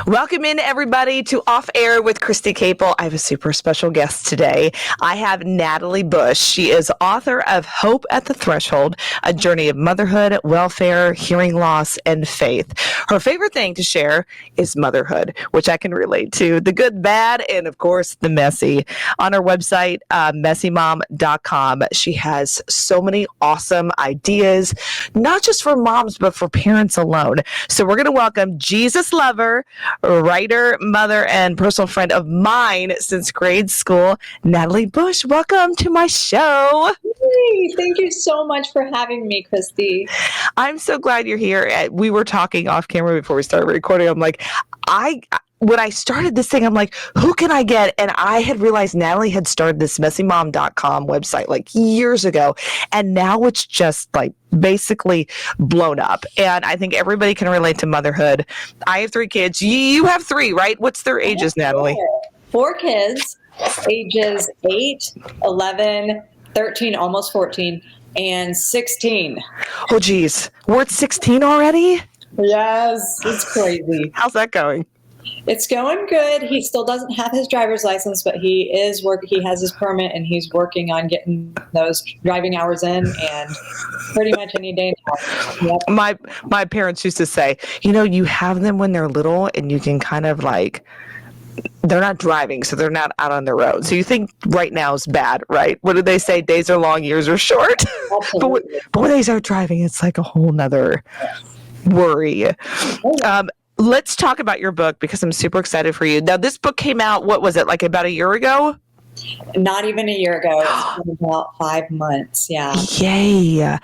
Welcome in, everybody, to Off Air with Christy Capel. I have a super special guest today. I have Natalie Busch. She is author of Hope at the Threshold, a journey of motherhood, welfare, hearing loss, and faith. Her favorite thing to share is motherhood, which I can relate to, the good, bad, and of course, the messy. On her website, messymom.com, she has so many awesome ideas, not just for moms, but for parents alone. So we're going to welcome Jesus lover, writer, mother, and personal friend of mine since grade school, Natalie Busch. Welcome to my show. Hey, thank you so much for having me, Christy. I'm so glad you're here. We were talking off camera before we started recording. I'm like, when I started this thing, I'm like, who can I get? And I had realized Natalie had started this messymom.com website like years ago. And now it's just like basically blown up. And I think everybody can relate to motherhood. I have 3 kids. You have 3, right? What's their ages, Natalie? 4 kids, ages 8, 11, 13, almost 14, and 16. Oh, geez. We're at 16 already? Yes, it's crazy. How's that going? It's going good. He still doesn't have his driver's license, but he has his permit and he's working on getting those driving hours in, and pretty much any day now. Yep. My parents used to say, you have them when they're little and you can kind of like, they're not driving, so they're not out on the road. So you think right now is bad, right? What do they say? Days are long, years are short. but when they start driving, it's like a whole nother worry. Let's talk about your book because I'm super excited for you. Now, this book came out, what was it, like about a year ago? Not even a year ago. It's been about 5 months. Yeah. Yay.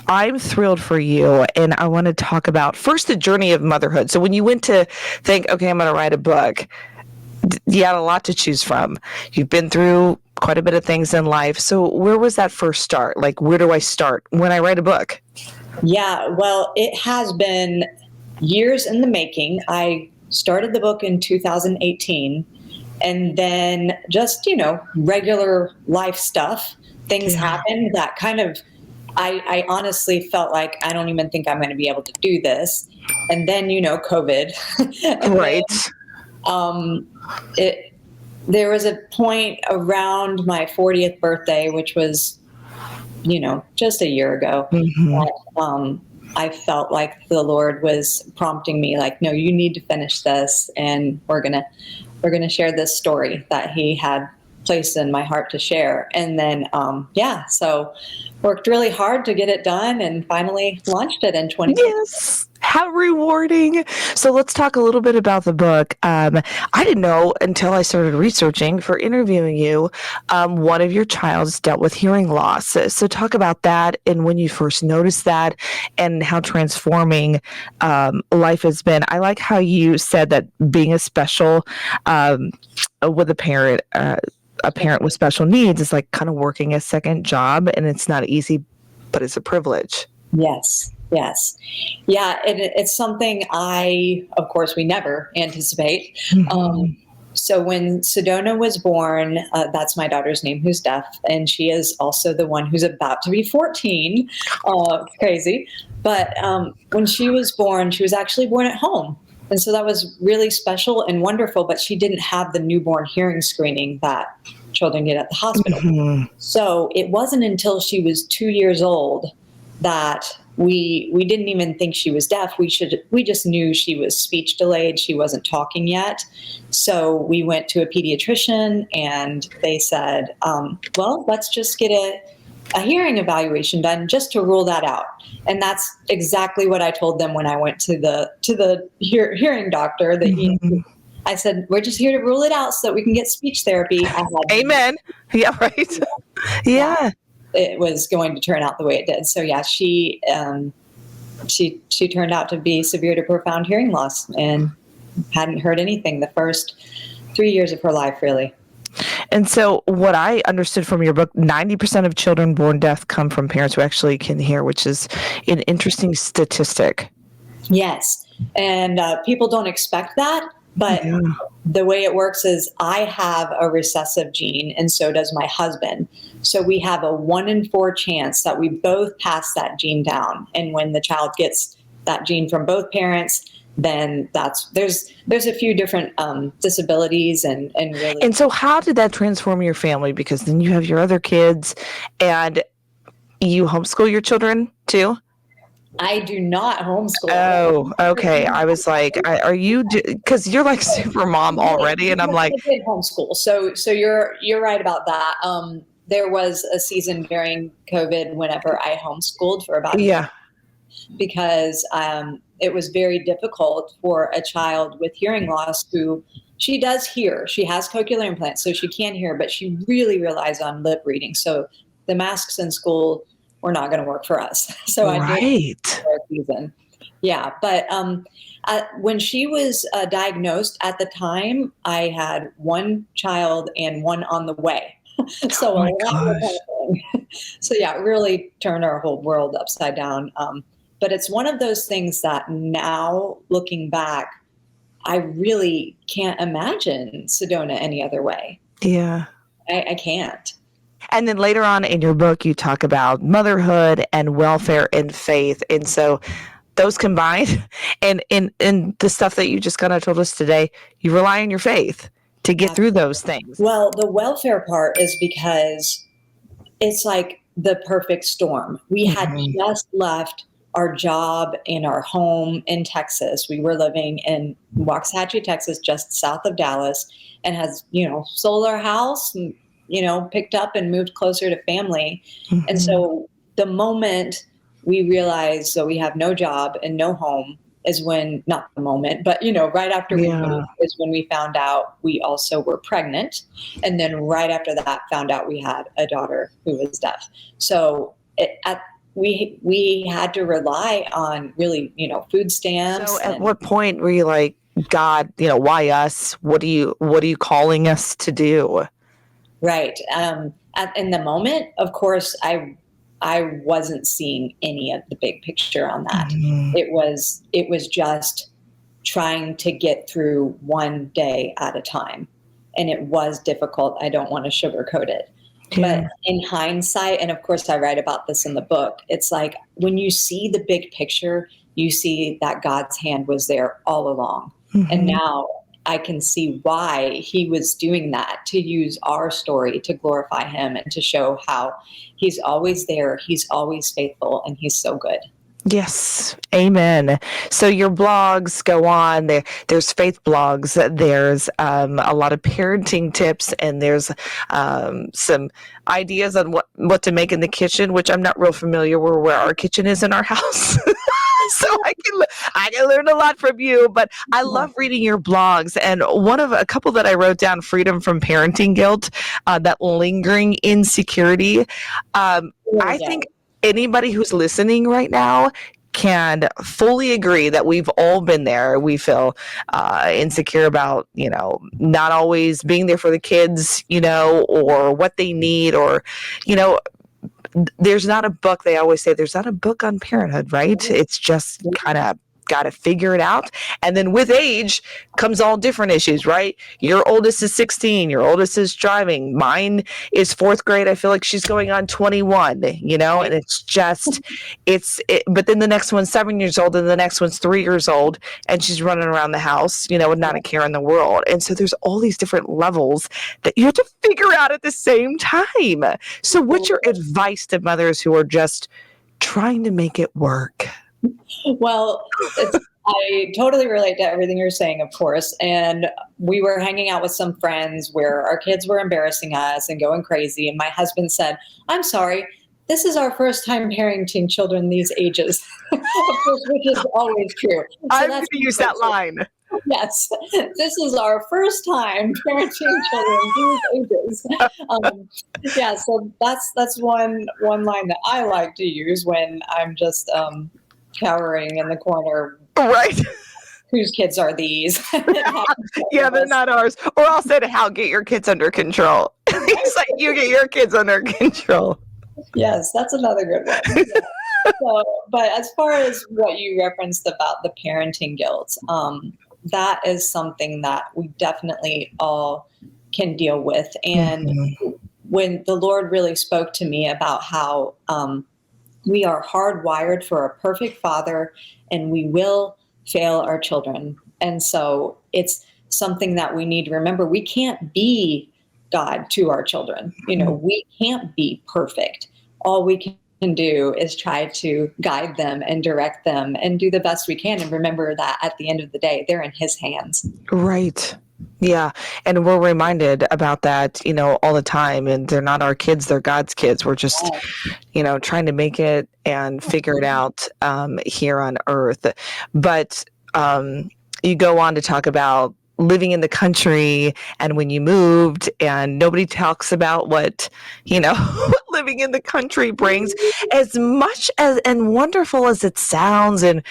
I'm thrilled for you. And I want to talk about first the journey of motherhood. So when you went to think, okay, I'm going to write a book, you had a lot to choose from. You've been through quite a bit of things in life. So where was that first start? Like, where do I start when I write a book? Yeah, well, it has been years in the making. I started the book in 2018, and then just, regular life stuff, things happened that kind of, I honestly felt like I don't even think I'm going to be able to do this. And then, COVID. Right. There was a point around my 40th birthday, which was, just a year ago. Mm-hmm. That, I felt like the Lord was prompting me, like, no, you need to finish this, and we're gonna share this story that He had placed in my heart to share. And then, so worked really hard to get it done, and finally launched it in 2020. Yes. How rewarding. So let's talk a little bit about the book. I didn't know until I started researching for interviewing you, one of your child's dealt with hearing loss. So talk about that and when you first noticed that and how transforming life has been. I like how you said that being a special with a parent with special needs is like kind of working a second job, and it's not easy, but it's a privilege. Yes. Yeah. It's something of course, we never anticipate. Mm-hmm. So when Sedona was born, that's my daughter's name, who's deaf, and she is also the one who's about to be 14. Crazy. But when she was actually born at home. And so that was really special and wonderful, but she didn't have the newborn hearing screening that children get at the hospital. Mm-hmm. So it wasn't until she was 2 years old that we didn't even think she was deaf. We just knew she was speech delayed. She wasn't talking yet. So we went to a pediatrician, and they said, well, let's just get a hearing evaluation done just to rule that out. And that's exactly what I told them when I went to the hearing doctor. That I said, we're just here to rule it out so that we can get speech therapy. Amen. Yeah, right. Yeah. It was going to turn out the way it did. So yeah, she turned out to be severe to profound hearing loss and hadn't heard anything the first 3 years of her life, really. And so what I understood from your book, 90% of children born deaf come from parents who actually can hear, which is an interesting statistic. Yes. And people don't expect that. But the way it works is I have a recessive gene, and so does my husband. So we have a 1 in 4 chance that we both pass that gene down. And when the child gets that gene from both parents, then there's a few different disabilities and really. And so how did that transform your family? Because then you have your other kids and you homeschool your children too? I do not homeschool. Oh, okay. I was like, are you, because you're like super mom already. And I'm like, I did homeschool. So you're right about that. There was a season during COVID whenever I homeschooled for about a year yeah, because it was very difficult for a child with hearing loss who she does hear. She has cochlear implants, so she can hear, but she really relies on lip reading. So the masks in school were not going to work for us. So I did right. for a season. Yeah, but when she was diagnosed at the time, I had one child and one on the way. So Oh a my lot was gosh. happening. So yeah, it really turned our whole world upside down. But it's one of those things that now, looking back, I really can't imagine Sedona any other way. Yeah. I can't. And then later on in your book, you talk about motherhood and welfare and faith. And so those combined and in the stuff that you just kind of told us today, you rely on your faith to get through those things. Well, the welfare part is because it's like the perfect storm. We had just left our job and our home in Texas. We were living in Waxahachie, Texas, just south of Dallas, and has, sold our house and, picked up and moved closer to family. And so the moment we realized, so we have no job and no home is when, not the moment, but, right after we moved is when we found out we also were pregnant. And then right after that, found out we had a daughter who was deaf. So we had to rely on really, food stamps. So at what point were you like, God, why us? What are you calling us to do? Right. In the moment, of course, I wasn't seeing any of the big picture on that. It was just trying to get through one day at a time. And it was difficult. I don't want to sugarcoat it. Yeah. But in hindsight, and of course I write about this in the book, it's like when you see the big picture, you see that God's hand was there all along. And now I can see why he was doing that, to use our story to glorify him and to show how he's always there, he's always faithful, and he's so good. Yes. Amen. So your blogs go on there's faith blogs, there's a lot of parenting tips, and there's some ideas on what to make in the kitchen, which I'm not real familiar with where our kitchen is in our house. So I can learn a lot from you, but I love reading your blogs. And one of a couple that I wrote down, Freedom from Parenting Guilt, that lingering insecurity. I think anybody who's listening right now can fully agree that we've all been there. We feel insecure about, not always being there for the kids, or what they need, or, there's not a book. They always say there's not a book on parenthood, right? It's just kind of got to figure it out. And then with age comes all different issues, right? Your oldest is 16. Your oldest is driving. Mine is fourth grade. I feel like she's going on 21, and it's just, but then the next one's 7 years old and the next one's 3 years old and she's running around the house, with not a care in the world. And so there's all these different levels that you have to figure out at the same time. So what's your advice to mothers who are just trying to make it work? Well, I totally relate to everything you're saying, of course. And we were hanging out with some friends where our kids were embarrassing us and going crazy. And my husband said, "I'm sorry, this is our first time parenting children these ages," of course, which is always true. So I'm going to use that line. Yes, this is our first time parenting children these ages. Yeah, so that's one line that I like to use when I'm just cowering in the corner. Right. Whose kids are these? Yeah, they're not ours. Or I'll say to Hal, get your kids under control. He's like, you get your kids under control. Yes, that's another good one. Yeah. So, but as far as what you referenced about the parenting guilt, that is something that we definitely all can deal with. And when the Lord really spoke to me about how we are hardwired for a perfect father and we will fail our children. And so it's something that we need to remember. We can't be God to our children. We can't be perfect. All we can do is try to guide them and direct them and do the best we can. And remember that at the end of the day, they're in his hands. Right. Yeah. And we're reminded about that, all the time. And they're not our kids, they're God's kids. We're just, trying to make it and figure it out here on earth. But you go on to talk about living in the country and when you moved, and nobody talks about what, what living in the country brings, as much as and wonderful as it sounds, and,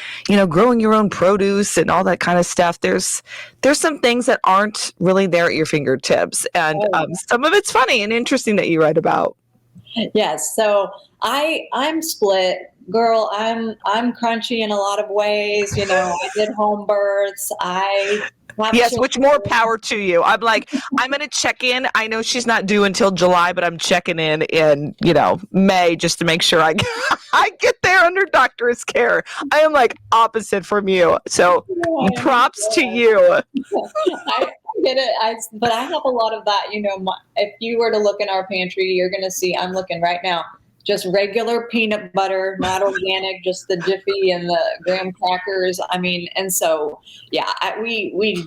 growing your own produce and all that kind of stuff. There's some things that aren't really there at your fingertips. And some of it's funny and interesting that you write about. Yes. So I'm split. Girl, I'm crunchy in a lot of ways. I did home births. Yes, which more power to you. I'm like, I'm going to check in. I know she's not due until July, but I'm checking in, May just to make sure I get there under doctor's care. I am like opposite from you. So props to you. I get it. But I have a lot of that. If you were to look in our pantry, you're going to see, I'm looking right now, just regular peanut butter, not organic, just the Jiffy and the graham crackers. And so, yeah, we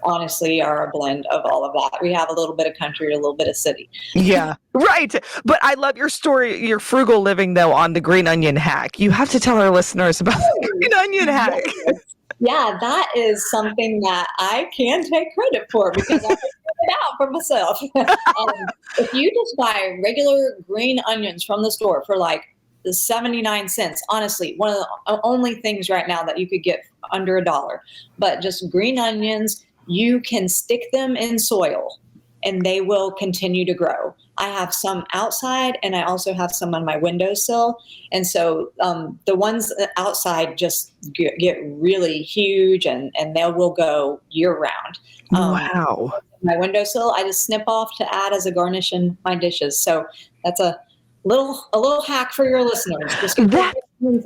honestly are a blend of all of that. We have a little bit of country, a little bit of city. Yeah, right. But I love your story, your frugal living, though, on the green onion hack. You have to tell our listeners about the green onion hack. Yeah, that is something that I can take credit for because I figured it out for myself. If you just buy regular green onions from the store for like 79 cents, honestly, one of the only things right now that you could get under $1, but just green onions, you can stick them in soil and they will continue to grow. I have some outside and I also have some on my windowsill. And so the ones outside just get really huge and they will go year round. Wow. My windowsill, I just snip off to add as a garnish in my dishes. So that's a little hack for your listeners. Just get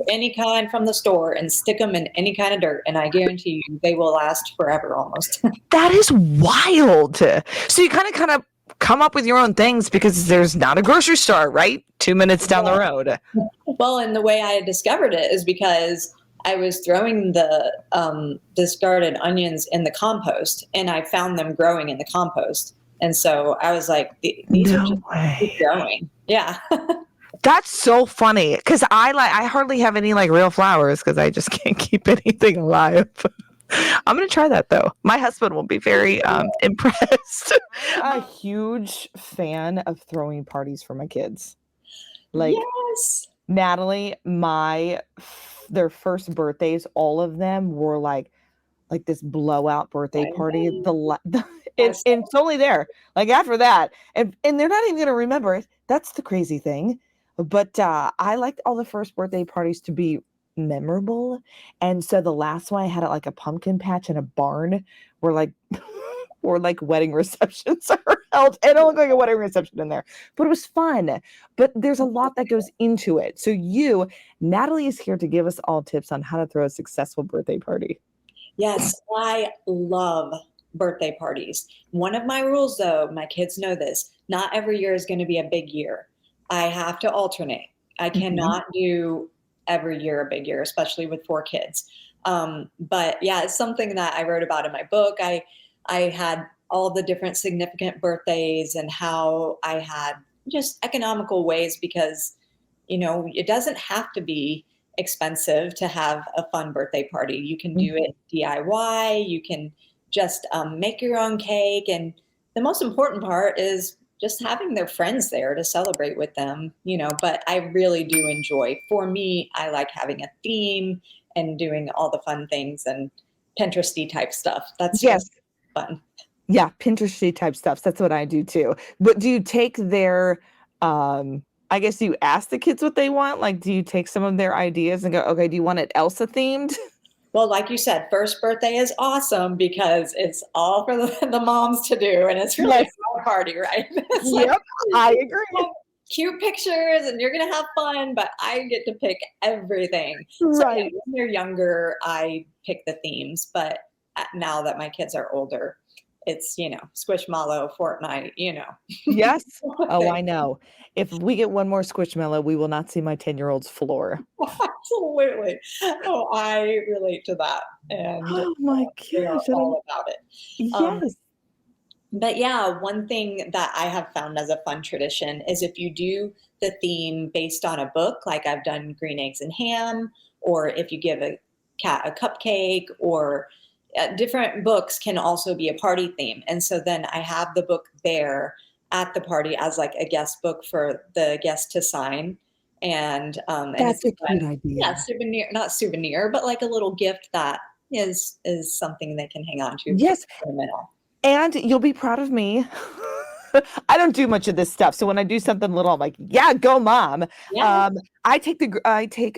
any kind from the store and stick them in any kind of dirt. And I guarantee you they will last forever almost. That is wild. So you kind of come up with your own things because there's not a grocery store, right? 2 minutes down the road. Well, and the way I discovered it is because I was throwing the discarded onions in the compost and I found them growing in the compost. And so I was like, these are just growing. Yeah. That's so funny because I hardly have any like real flowers because I just can't keep anything alive. I'm going to try that though. My husband will be very impressed. I'm a huge fan of throwing parties for my kids. Like, yes. Natalie, their first birthdays, all of them were like this blowout birthday party. It's only there. Like after that, and they're not even going to remember it. That's the crazy thing. But I liked all the first birthday parties to be memorable, and so the last one I had at like a pumpkin patch in a barn where like wedding receptions are held. It don't look like a wedding reception in there, but it was fun. But there's a lot that goes into it. So Natalie is here to give us all tips on how to throw a successful birthday party. Yes, I love birthday parties. One of my rules, though, my kids know this, not every year is going to be a big year. I have to alternate. I cannot do every year a big year, especially with 4 kids. But yeah, it's something that I wrote about in my book. I had all the different significant birthdays and how I had just economical ways because, it doesn't have to be expensive to have a fun birthday party. You can do it DIY. You can just make your own cake. And the most important part is just having their friends there to celebrate with them, but I really do enjoy. For me, I like having a theme and doing all the fun things and Pinteresty type stuff. That's just fun. Yeah, Pinteresty type stuff. That's what I do too. But do you take their I guess you ask the kids what they want? Like, do you take some of their ideas and go, okay, do you want it Elsa themed? Well, like you said, first birthday is awesome because it's all for the moms to do. And it's really a fun party, right? Yep, I agree. cute pictures and you're going to have fun, but I get to pick everything. So yeah, Right. when they're younger, I pick the themes, but now that my kids are older, it's, Squishmallow, Fortnite. Yes. Oh, I know. If we get one more Squishmallow, we will not see my 10-year-old's floor. Absolutely. Oh, I relate to that. And Oh my they are gosh. I don't all about it. Um, Yes. but yeah, one thing that I have found as a fun tradition is if you do the theme based on a book, like I've done Green Eggs and Ham, or if you give a cat a cupcake, or different books can also be a party theme. And so then I have the book there at the party as like a guest book for the guest to sign. And it's That's a cute fun, yeah, idea. souvenir, not souvenir, but like a little gift that is something they can hang on to for Yes. sentimental. And you'll be proud of me. I don't do much of this stuff. So when I do something little, I'm like, yeah, go mom. Yeah. I take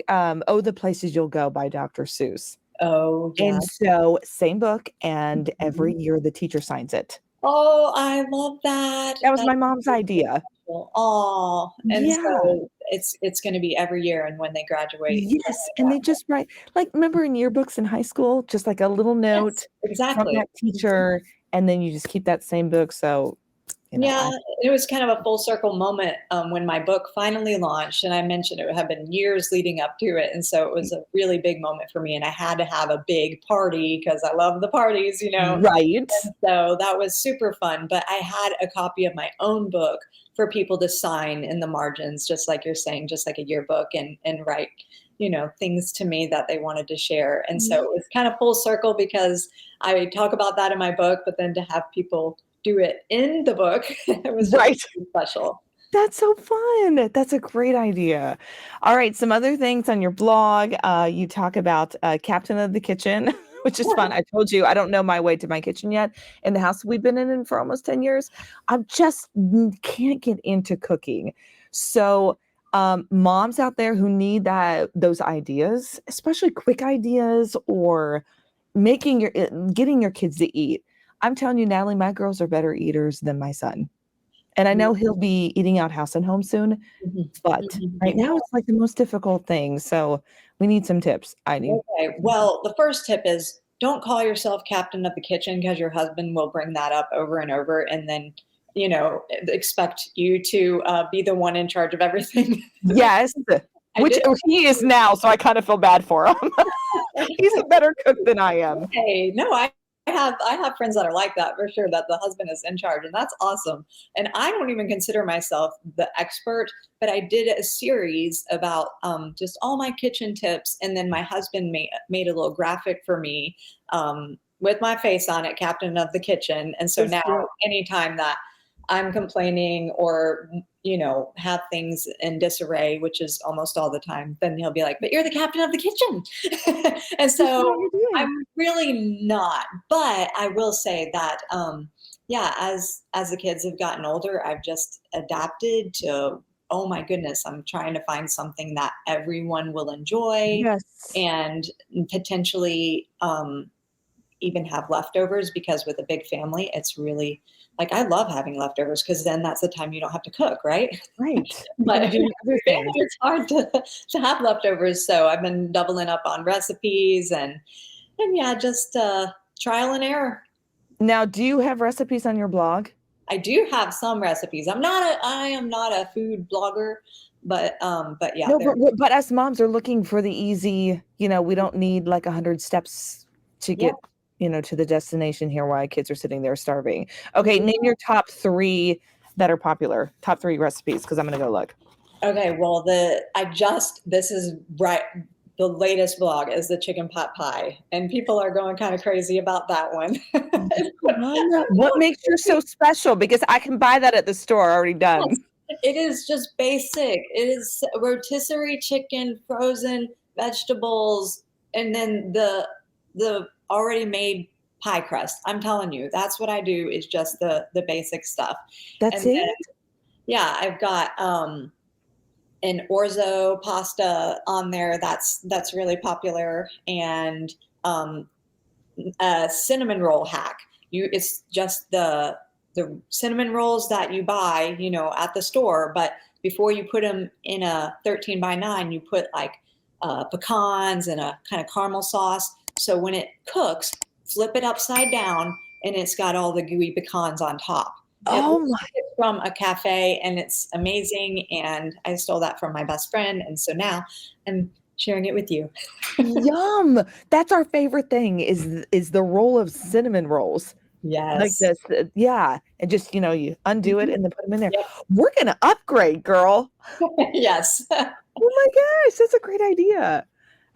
Oh the Places You'll Go by Dr. Seuss. Oh, yeah. And so same book, and every Mhm. year the teacher signs it. Oh, I love that. That was That's my mom's idea. beautiful. Oh, and Yeah. so it's going to be every year, and when they graduate, stuff Yes. like And that. they just write, like, remember in yearbooks in high school, just like a little Yes, note from exactly. that teacher, and then you just keep that same book. So, Yeah, I it was kind of a full circle moment when my book finally launched, and I mentioned it had been years leading up to it, and so it was a really big moment for me, and I had to have a big party because I love the parties. right. So that was super fun. But I had a copy of my own book for people to sign in the margins, just like you're saying, just like a yearbook, and write, things to me that they wanted to share. And so it was kind of full circle because I talk about that in my book, but then to have people do it in the book, it was just Right. really special. That's so fun. That's a great idea. All right, some other things on your blog. You talk about captain of the kitchen, which is fun. I told you I don't know my way to my kitchen yet in the house we've been in for almost 10 years. I just can't get into cooking. So, moms out there who need those ideas, especially quick ideas or getting your kids to eat. I'm telling you, Natalie, my girls are better eaters than my son. And I know he'll be eating out house and home soon, Mhm. but Mhm. right Yeah. now it's like the most difficult thing. So we need some tips. I need. Okay. Well, the first tip is don't call yourself captain of the kitchen because your husband will bring that up over and over and then, expect you to be the one in charge of everything. Yes, I which did. he is now, so I kind of feel bad for him. He's a better cook than I am. Hey, no, I have friends that are like that for sure, that the husband is in charge, and that's awesome. And I don't even consider myself the expert, but I did a series about just all my kitchen tips, and then my husband made a little graphic for me with my face on it, captain of the kitchen. And so That's now, cute. anytime that I'm complaining or have things in disarray, which is almost all the time, then he'll be like, "But you're the captain of the kitchen," and Just know so what you're doing. I'm really not, but I will say that, yeah, as the kids have gotten older, I've just adapted to. Oh my goodness, I'm trying to find something that everyone will enjoy, Yes. and potentially even have leftovers because with a big family, it's really like I love having leftovers because then that's the time you don't have to cook, right? Right. You But can do other things. it's hard to have leftovers, so I've been doubling up on recipes and yeah, just trial and error. Now, do you have recipes on your blog? I do have some recipes. I am not a food blogger, but yeah, No, there. but us moms are looking for the easy, we don't need like 100 steps to Yeah. get, to the destination here while kids are sitting there starving. Okay, Yeah. name your top three that are popular, top three recipes, because I'm gonna go look. Okay, well, this is right. The latest blog is the chicken pot pie, and people are going kind of crazy about that one. What makes yours so special? Because I can buy that at the store already Yes, done. it is just basic. It is rotisserie chicken, frozen vegetables, and then the already made pie crust. I'm telling you, that's what I do is just the basic stuff. That's And it? then yeah, I've got an orzo pasta on there that's really popular, and um, a cinnamon roll hack. It's just the cinnamon rolls that you buy, at the store, but before you put them in a 13 by 9, you put like pecans and a kind of caramel sauce. So when it cooks, flip it upside down and it's got all the gooey pecans on top. Oh my. It's from a cafe and it's amazing. And I stole that from my best friend. And so now I'm sharing it with you. Yum. That's our favorite thing is the roll of cinnamon rolls. Like Yes. this. Yeah. And just, you undo it and then put them in there. Yep. We're going to upgrade, girl. Yes. Oh my gosh. That's a great idea.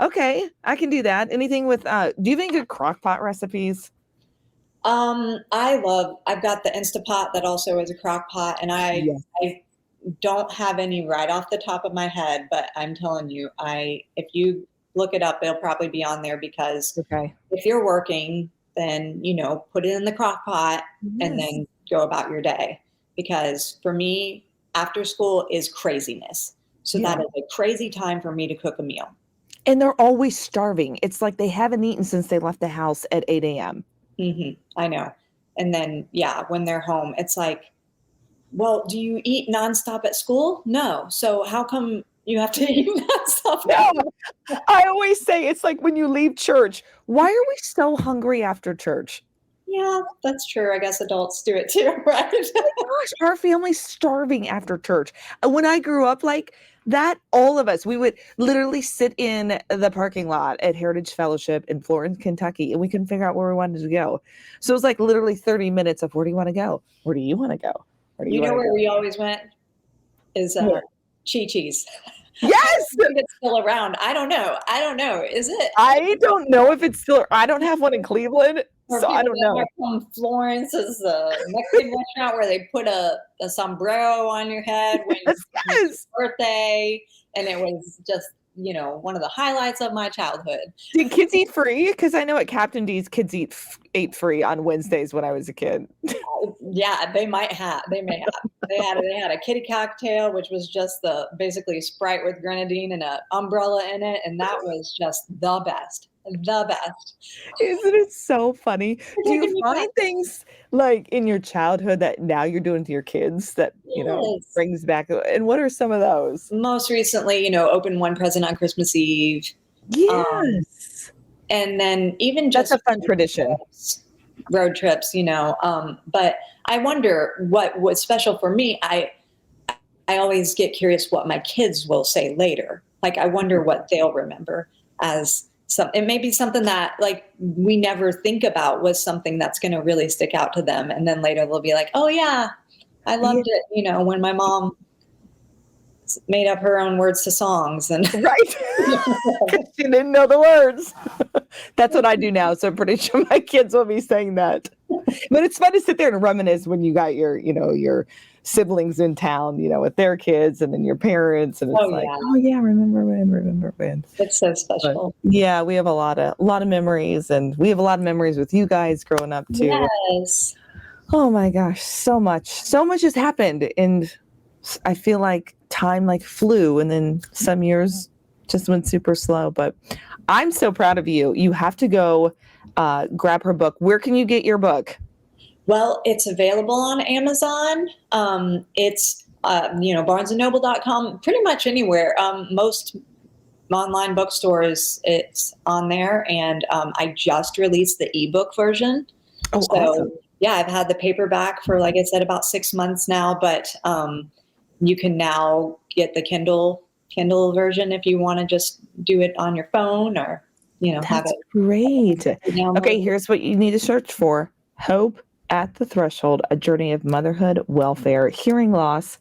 Okay. I can do that. Anything with, do you have any good crock pot recipes? I've got the Instapot that also is a crock pot, and Yes. I don't have any right off the top of my head, but I'm telling you, if you look it up, it'll probably be on there because Okay. if you're working, then, put it in the crock pot and Yes. then go about your day. Because for me, after school is craziness. So Yeah. that is a crazy time for me to cook a meal. And they're always starving. It's like they haven't eaten since they left the house at 8 a.m. I know. And then, yeah, when they're home, it's like, well, do you eat nonstop at school? No. So how come you have to eat nonstop? No, I always say it's like when you leave church, why are we so hungry after church? Yeah, that's true. I guess adults do it too, right? Gosh, our family's starving after church. When I grew up like that, all of us, we would literally sit in the parking lot at Heritage Fellowship in Florence, Kentucky, and we couldn't figure out where we wanted to go. So it was like literally 30 minutes of where do you want to go? Where do you want to go? Where do you want to Where go? we always went is Chi-Chi's. Yes! I think it's still around. I don't know. Is it? I don't know if it's still, I don't have one in Cleveland, For so I people don't that know. are from Florence is the Mexican restaurant where they put a sombrero on your head when Yes, it's your birthday. And it was just, one of the highlights of my childhood. Did kids eat free? Because I know at Captain D's, kids ate free on Wednesdays when I was a kid. Yeah, they may have. They had a kitty cocktail, which was just basically Sprite with grenadine and an umbrella in it, and that was just the best. The best. Isn't it so funny? Do you Taking me back. find things like in your childhood that now you're doing to your kids that, Yes. brings back? And what are some of those? Most recently, open one present on Christmas Eve. Yes. And then even That's just a fun tradition. road trips, but I wonder what was special for me. I always get curious what my kids will say later. Like, I wonder what they'll remember as it may be something that like we never think about was something that's going to really stick out to them. And then later they'll be like, oh yeah, I loved it. When my mom made up her own words to songs and Right. Because she didn't know the words. That's what I do now. So I'm pretty sure my kids will be saying that. But it's fun to sit there and reminisce when you got your siblings in town, with their kids and then your parents. And it's oh yeah, remember when. It's so special. But, yeah, we have a lot of memories, and we have a lot of memories with you guys growing up too. Yes. Oh my gosh, so much has happened, and I feel like time flew, and then some years just went super slow. But I'm so proud of you. You have to go grab her book. Where can you get your book? Well, it's available on Amazon. It's barnesandnoble.com, pretty much anywhere. Most online bookstores, it's on there. And I just released the ebook version. Oh, so awesome. Yeah, I've had the paperback for, like I said, about 6 months now, but you can now get the Kindle version if you want to just do it on your phone or, have That's it. great. Download. Okay, here's what you need to search for. Hope at the Threshold, a journey of motherhood, welfare, hearing loss,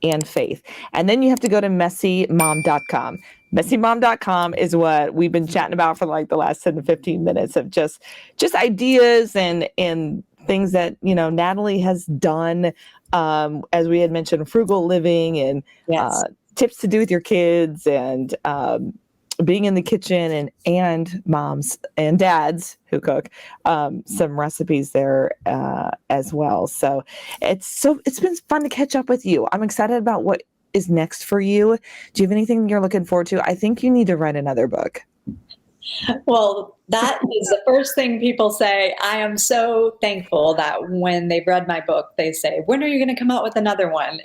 and faith. And then you have to go to messymom.com. Messymom.com is what we've been chatting about for like the last 10 to 15 minutes of just ideas and things that, Natalie has done. As we had mentioned, frugal living and Yes. tips to do with your kids and being in the kitchen and moms and dads who cook, some recipes there as well. So it's been fun to catch up with you. I'm excited about what is next for you. Do you have anything you're looking forward to? I think you need to write another book. Well, that is the first thing people say. I am so thankful that when they've read my book, they say, "When are you going to come out with another one?"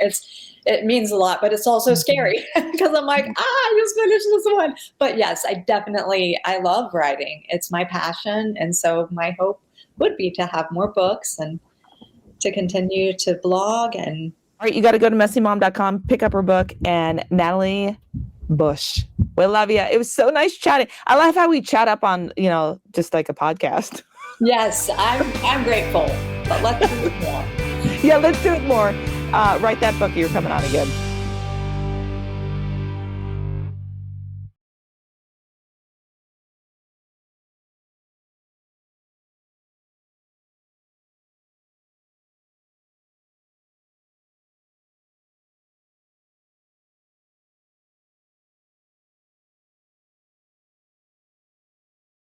It means a lot, but it's also scary because I'm like, I just finished this one. But yes, I love writing. It's my passion. And so my hope would be to have more books and to continue to blog. And All right, you got to go to messymom.com, pick up her book, and Natalie Busch. We love you. It was so nice chatting. I love how we chat up on, just like a podcast. yes, I'm grateful, but let's do it more. Yeah, let's do it more. Write that book. You're coming on again.